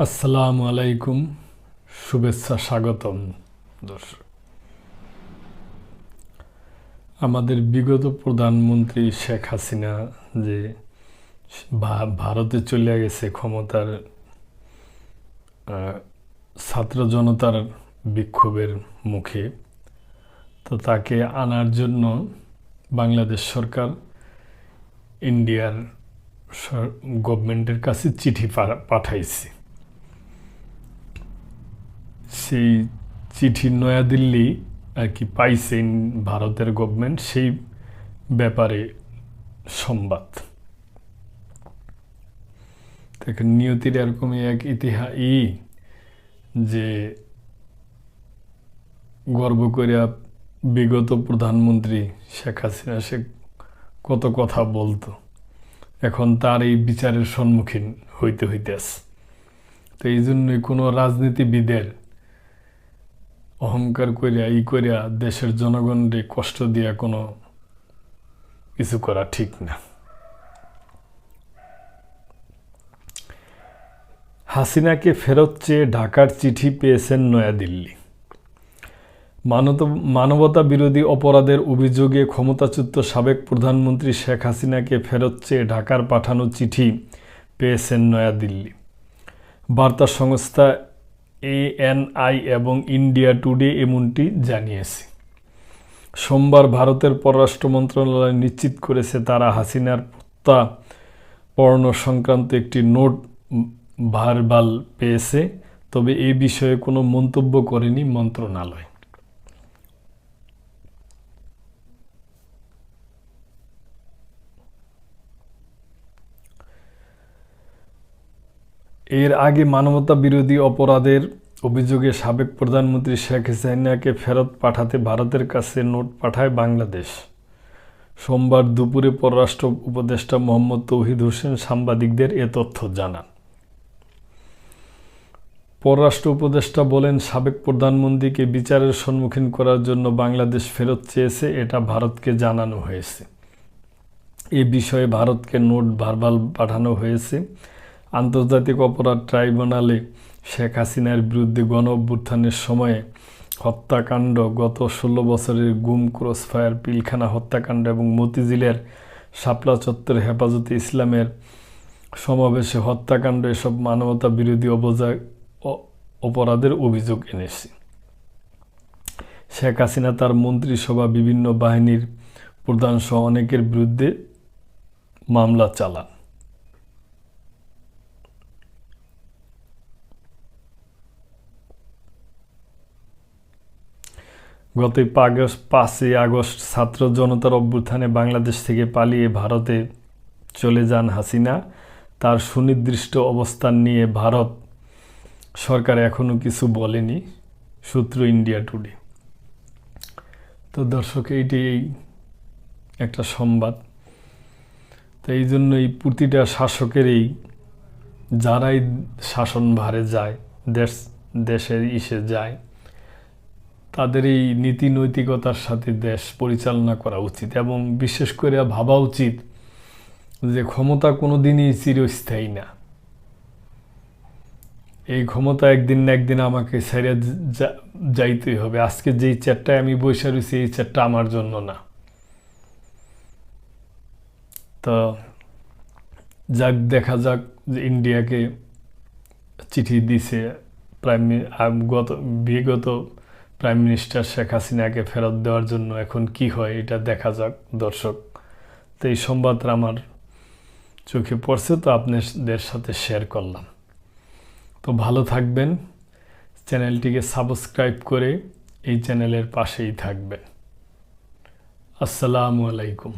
আসসালামু আলাইকুম, শুভেচ্ছা, স্বাগতম। দর্শক, আমাদের বিগত প্রধানমন্ত্রী শেখ হাসিনা যে ভারতে চলে গেছে ক্ষমতার ছাত্র জনতার বিক্ষোভের মুখে, তো তাকে আনার জন্য বাংলাদেশ সরকার ইন্ডিয়ার গভর্নমেন্টের কাছে চিঠি পাঠাইছে। সেই চিঠি নয়াদিল্লি আর কি পাইছেন ভারতের গভর্নমেন্ট, সেই ব্যাপারে সংবাদ। দেখেন, নিয়তির এরকমই এক ইতিহাস যে গর্ব করিয়া বিগত প্রধানমন্ত্রী শেখ হাসিনা সে কত কথা বলতো, এখন তার এই বিচারের সম্মুখীন হইতেছে। তো এই জন্যই কোনো রাজনীতিবিদের অহংকার করিয়া দেশের জনগণকে কষ্ট দিয়া কোনো কিছু করা ঠিক না। হাসিনাকে ফেরত চেয়ে ঢাকার চিঠি পেয়েছেন নয়াদিল্লি। মানবতা বিরোধী অপরাধের অভিযোগে ক্ষমতাচ্যুত সাবেক প্রধানমন্ত্রী শেখ হাসিনাকে ফেরত চেয়ে ঢাকার পাঠানো চিঠি পেয়েছেন নয়াদিল্লি। বার্তা সংস্থা ANI এবং ইন্ডিয়া টুডে এমনটি জানিয়েছে। সোমবার ভারতের পররাষ্ট্র মন্ত্রণালয় নিশ্চিত করেছে তারা হাসিনার প্রত্যাপর্ণ সংক্রান্ত একটি নোট ভার্বাল পেয়েছে, তবে এ বিষয়ে কোনো মন্তব্য করেনি মন্ত্রণালয়। এর আগে মানবতা বিরোধী অপরাধের অভিযোগে সাবেক প্রধানমন্ত্রী শেখ হাসিনাকে ফেরত পাঠাতে ভারতের কাছে নোট পাঠায় বাংলাদেশ। সোমবার দুপুরে পররাষ্ট্র উপদেষ্টা মোহাম্মদ তৌহিদ হোসেন সাংবাদিকদের এ তথ্য জানান। পররাষ্ট্র উপদেষ্টা বলেন, সাবেক প্রধানমন্ত্রীকে বিচারের সম্মুখীন করার জন্য বাংলাদেশ ফেরত চেয়েছে, এটা ভারতকে জানানো হয়েছে। এ বিষয়ে ভারতকে নোট ভার্বাল পাঠানো হয়েছে। আন্তর্জাতিক অপরাধ ট্রাইব্যুনালে শেখ হাসিনার বিরুদ্ধে গণ অভ্যুত্থানের সময়ে হত্যাকাণ্ড, গত 16 বছরের গুম, ক্রসফায়ার, পিলখানা হত্যাকাণ্ড এবং মতিঝিলের শাপলা চত্বরে হেফাজতে ইসলামের সমাবেশে হত্যাকাণ্ড, এসব মানবতা বিরোধী অপরাধের অভিযোগ এনেছে। শেখ হাসিনা তার মন্ত্রিসভা, বিভিন্ন বাহিনীর প্রধানসহ অনেকের বিরুদ্ধে মামলা চালান। গত 5ই আগস্ট ছাত্র জনতার অভ্যুত্থানে বাংলাদেশ থেকে পালিয়ে ভারতে চলে যান হাসিনা। তার সুনির্দিষ্ট অবস্থান নিয়ে ভারত সরকার এখনও কিছু বলেনি, সূত্র ইন্ডিয়া টুডে। তো দর্শক, এইটি একটা সংবাদ। তো এই জন্যই প্রতিটা শাসকেরই, যারাই শাসনভারে যায়, দেশের যায়, তাদের এই নীতি নৈতিকতার সাথে দেশ পরিচালনা করা উচিত এবং বিশেষ করে ভাবা উচিত যে ক্ষমতা কোনোদিনই চিরস্থায়ী না। এই ক্ষমতা একদিন না একদিন আমাকে ছেড়ে যাইতেই হবে। আজকে যেই চেয়ারটায় আমি বসে রয়েছি, এই চেয়ারটা আমার জন্য না। তো দেখা যাক যে ইন্ডিয়াকে চিঠি দিছে বিগত প্রাইম মিনিস্টার শেখ হাসিনাকে ফেরত দেওয়ার জন্য। এখন কি হয় এটা দেখা যাক দর্শক। তো এই সংবাদটা আমার চোখে পড়ছে, তো আপনাদের সাথে শেয়ার করলাম। তো ভালো থাকবেন, চ্যানেলটিকে সাবস্ক্রাইব করে এই চ্যানেলের পাশেই থাকবেন। আসসালামু আলাইকুম।